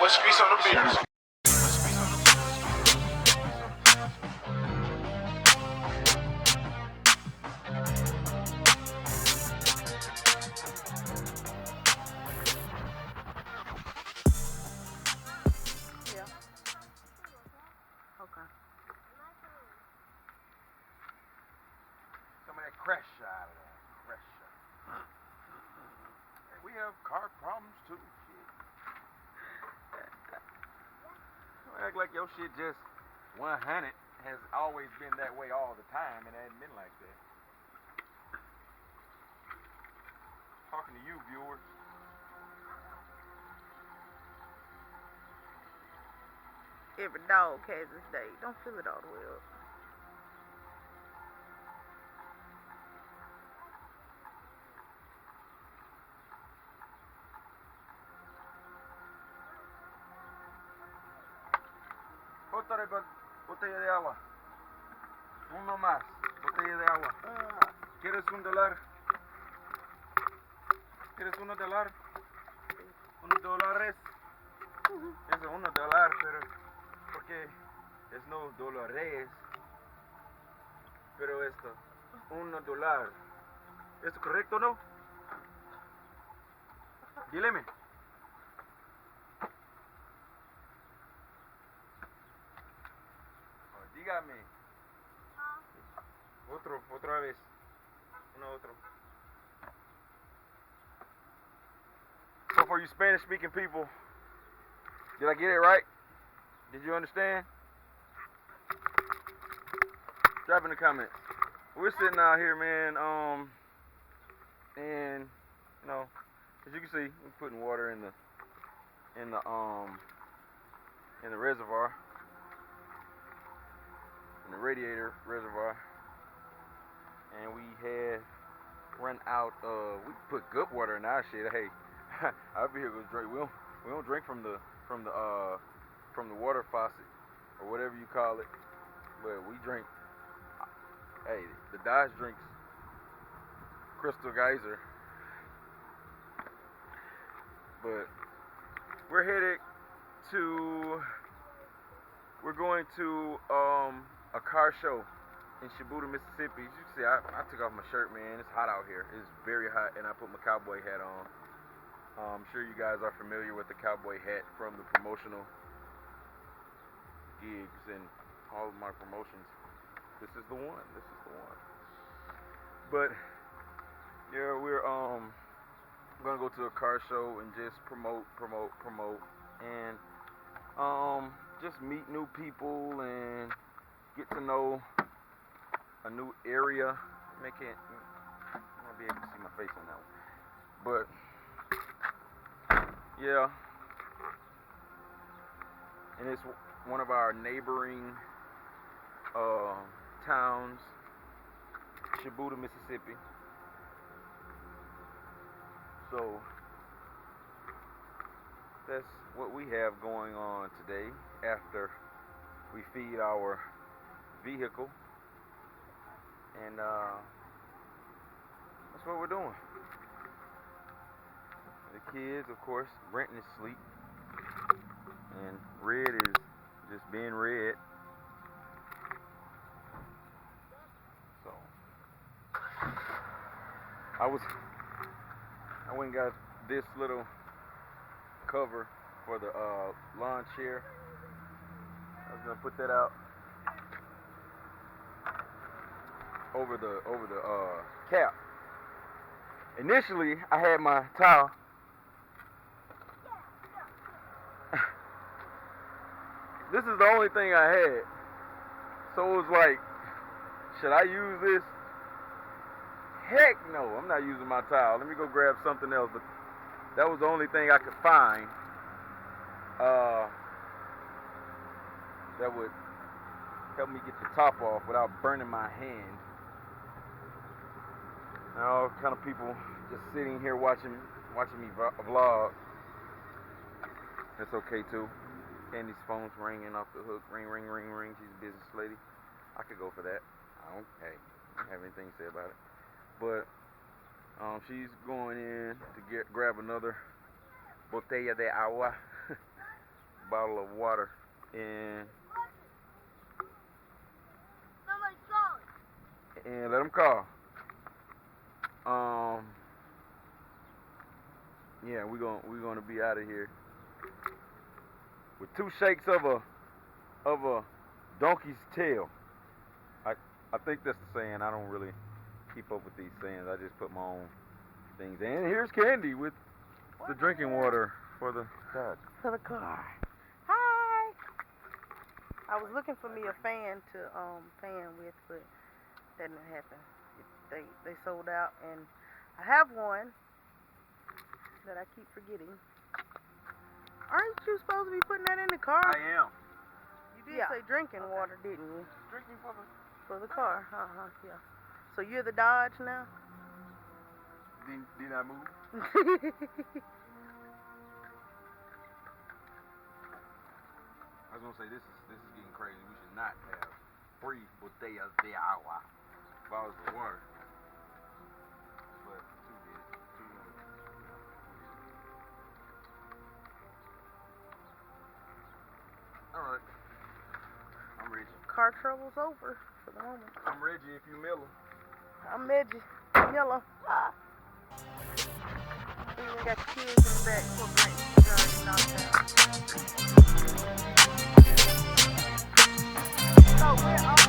What's speaks on the beers? Yeah. Okay. Some of that crash out of that. Crash. Hey, we have car problems too. Shit. Don't act like your shit just 100 has always been that way all the time and it hasn't been like that. Talking to you, viewers. Every dog has its day. Don't fill it all the way up. Botella de agua. Uno más. Botella de agua. ¿Quieres $1? ¿Quieres $1? $1. Es $1, pero porque es no dólares. Pero esto, $1. ¿Es correcto o no? Dígame. Dígame. Otra vez. Otro. So for you Spanish speaking people, did I get it right? Did you understand? Drop in the comments. We're sitting out here, man, and you know, as you can see, we're putting water in the reservoir, in the radiator reservoir, and we had run out of. We put good water in our shit. Hey, our vehicles drink. We don't drink from the water faucet or whatever you call it, but we drink. Hey, the Dodge drinks Crystal Geyser, but we're headed to. We're going to a car show in Shibuda, Mississippi. As you can see, I took off my shirt, man. It's hot out here. It's very hot, and I put my cowboy hat on. I'm sure you guys are familiar with the cowboy hat from the promotional gigs and all of my promotions. This is the one. This is the one. But yeah, we're gonna go to a car show and just promote, and just meet new people and get to know a new area. Make it. I'm gonna be able to see my face on that one, but yeah, and it's one of our neighboring towns, Shibuda, Mississippi. So that's what we have going on today after we feed our vehicle, and that's what we're doing. The kids, of course, Brenton is asleep, and Red is just being Red. So I went and got this little cover for the lawn chair. I was gonna put that out over the cap. Initially, I had my towel. This is the only thing I had, so it was like, should I use this? Heck no, I'm not using my towel. Let me go grab something else. But that was the only thing I could find that would help me get the top off without burning my hand. Now, all kind of people just sitting here watching me vlog. That's okay too. Candy's phone's ringing off the hook. Ring, ring, ring, ring. She's a business lady. I could go for that. I don't have anything to say about it. But she's going in to grab another botella de agua. bottle of water and let them call. Yeah, we're gonna be out of here with 2 shakes of a donkey's tail. I think that's the saying. I don't really keep up with these sayings. I just put my own things in. And here's Candy with the drinking water for the Dodge. For the car. Hi. I was looking for me a fan to fan with, but that didn't happen. They sold out, and I have one that I keep forgetting. Aren't you supposed to be putting that in the car? I am. You did say drinking water, didn't you? Drinking For the car. Yeah. So you're the Dodge now? Did I move? I was gonna say this is getting crazy. We should not have free botellas de agua, bottles of water. But too big. All right. I'm Reggie. Car trouble's over for the moment. I'm Reggie. If you Miller. I'm Reggie. Miller. We even got the kids in the back for Brent. He's already knocked out. So we're